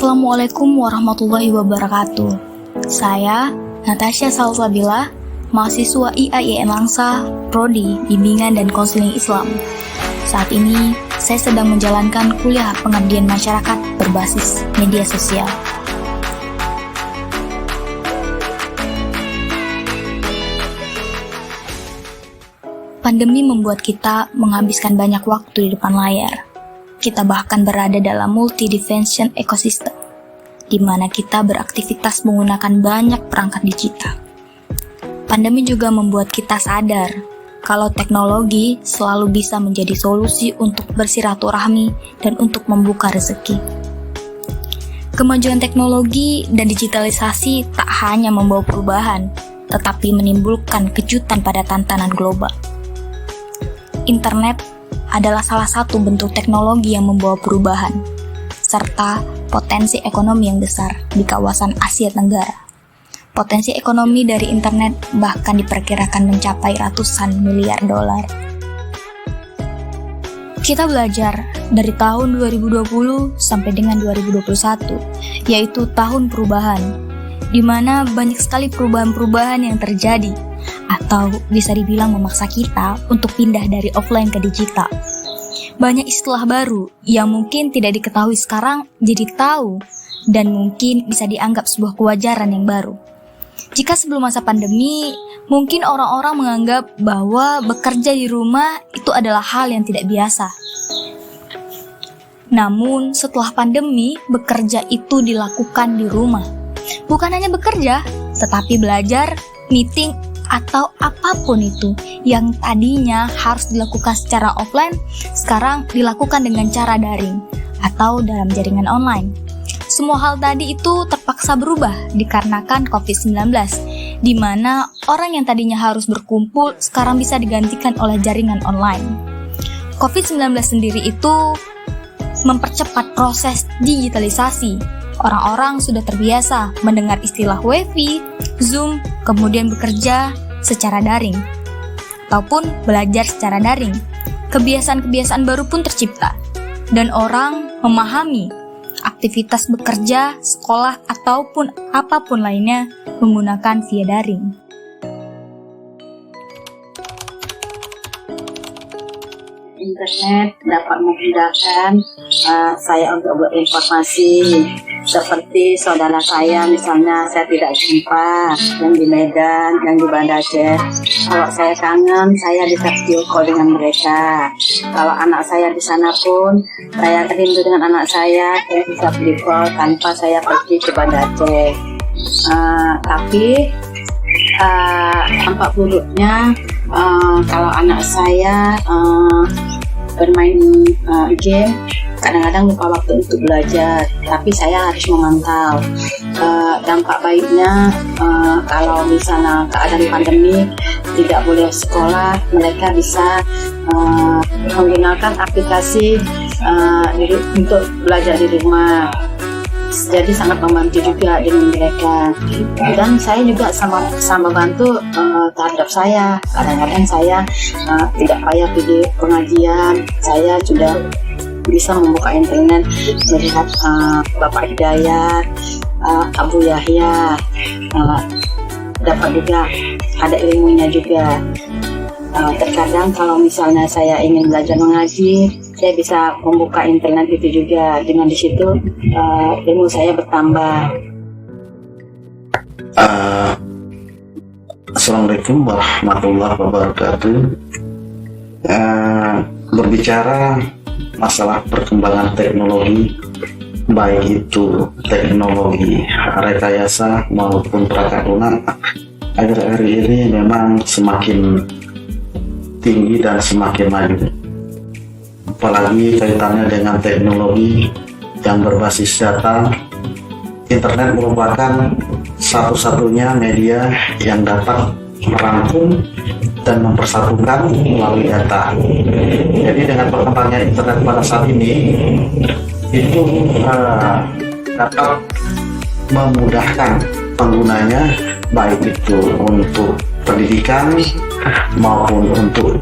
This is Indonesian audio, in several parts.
Assalamualaikum warahmatullahi wabarakatuh. Saya, Natasha Salsabila, mahasiswa IAIN Langsa, Prodi Bimbingan dan Konseling Islam. Saat ini, saya sedang menjalankan kuliah pengabdian masyarakat berbasis media sosial. Pandemi membuat kita menghabiskan banyak waktu di depan layar. Kita bahkan berada dalam multi-dimension ecosystem, di mana kita beraktivitas menggunakan banyak perangkat digital. Pandemi juga membuat kita sadar kalau teknologi selalu bisa menjadi solusi untuk bersiraturahmi dan untuk membuka rezeki. Kemajuan teknologi dan digitalisasi tak hanya membawa perubahan, tetapi menimbulkan kejutan pada tantangan global. Internet adalah salah satu bentuk teknologi yang membawa perubahan, serta potensi ekonomi yang besar di kawasan Asia Tenggara. Potensi ekonomi dari internet bahkan diperkirakan mencapai ratusan miliar dolar. Kita belajar dari tahun 2020 sampai dengan 2021, yaitu tahun perubahan, di mana banyak sekali perubahan-perubahan yang terjadi, atau bisa dibilang memaksa kita untuk pindah dari offline ke digital. Banyak istilah baru yang mungkin tidak diketahui sekarang jadi tahu, dan mungkin bisa dianggap sebuah kewajaran yang baru. Jika sebelum masa pandemi, mungkin orang-orang menganggap bahwa bekerja di rumah itu adalah hal yang tidak biasa. Namun setelah pandemi, bekerja itu dilakukan di rumah. Bukan hanya bekerja, tetapi belajar, meeting, atau apapun itu yang tadinya harus dilakukan secara offline, sekarang dilakukan dengan cara daring atau dalam jaringan online. Semua hal tadi itu terpaksa berubah dikarenakan COVID-19, di mana orang yang tadinya harus berkumpul sekarang bisa digantikan oleh jaringan online. COVID-19 sendiri itu mempercepat proses digitalisasi. Orang-orang sudah terbiasa mendengar istilah WiFi, Zoom, kemudian bekerja secara daring, ataupun belajar secara daring. Kebiasaan-kebiasaan baru pun tercipta, dan orang memahami aktivitas bekerja, sekolah, ataupun apapun lainnya menggunakan via daring. Internet dapat memudahkan saya untuk berinformasi, seperti saudara saya misalnya saya tidak jumpa yang di Medan, yang di Banda Aceh. Kalau saya kangen, saya bisa video call dengan mereka. Kalau anak saya di sana pun, saya rindu dengan anak saya bisa video call tanpa saya pergi ke Banda Aceh. Tapi dampak buruknya, kalau anak saya bermain game, kadang-kadang lupa waktu untuk belajar, tapi saya harus memantau. Dampak baiknya, kalau misalnya keadaan pandemi tidak boleh sekolah, mereka bisa menggunakan aplikasi untuk belajar di rumah. Jadi sangat membantu juga dengan mereka. Dan saya juga sama bantu terhadap saya. Kadang-kadang saya tidak payah pergi pengajian, saya sudah bisa membuka internet, melihat Bapak Hidayat, Abu Yahya, dapat juga ada ilmunya juga. Terkadang kalau misalnya saya ingin belajar mengaji, saya bisa membuka internet itu juga. Dengan di situ ilmu saya bertambah. Assalamualaikum warahmatullahi wabarakatuh. Berbicara masalah perkembangan teknologi, baik itu teknologi rekayasa maupun perangkat lunak, akhir-akhir ini memang semakin tinggi dan semakin maju. Apalagi kaitannya dengan teknologi yang berbasis data, internet merupakan satu-satunya media yang dapat merangkum dan mempersatukan melalui data. Jadi dengan perkembangan internet pada saat ini, itu dapat memudahkan penggunanya, baik itu untuk pendidikan maupun untuk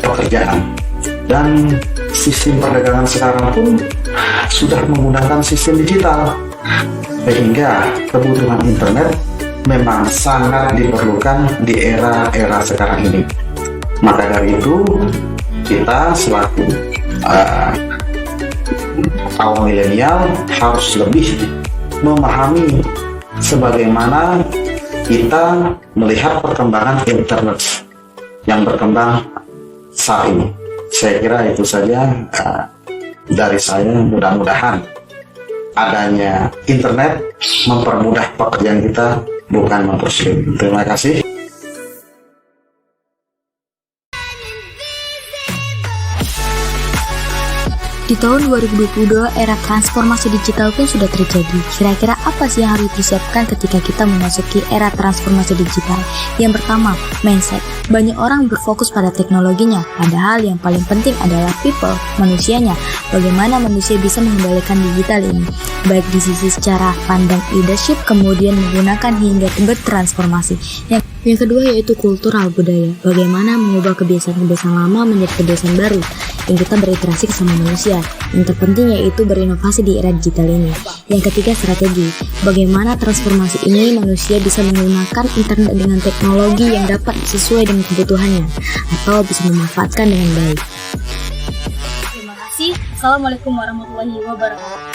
pekerjaan. Dan sistem perdagangan sekarang pun sudah menggunakan sistem digital. Sehingga kebutuhan internet memang sangat diperlukan di era sekarang ini. Maka dari itu, kita selaku kaum milenial harus lebih memahami sebagaimana kita melihat perkembangan internet yang berkembang saat ini. Saya kira itu saja dari saya. Mudah-mudahan adanya internet mempermudah pekerjaan kita, bukan mempersulit. Terima kasih. Di tahun 2022, era transformasi digital pun sudah terjadi. Kira-kira apa sih yang harus disiapkan ketika kita memasuki era transformasi digital? Yang pertama, mindset. Banyak orang berfokus pada teknologinya, padahal yang paling penting adalah people, manusianya. Bagaimana manusia bisa mengendalikan digital ini? Baik di sisi secara pandang leadership, kemudian menggunakan hingga bertransformasi. Yang kedua yaitu kultural budaya. Bagaimana mengubah kebiasaan-kebiasaan lama menjadi kebiasaan baru yang kita berinteraksi sama manusia. Yang terpenting yaitu berinovasi di era digital ini. Yang ketiga strategi. Bagaimana transformasi ini manusia bisa menggunakan internet dengan teknologi yang dapat sesuai dengan kebutuhannya atau bisa memanfaatkan dengan baik. Terima kasih. Assalamualaikum warahmatullahi wabarakatuh.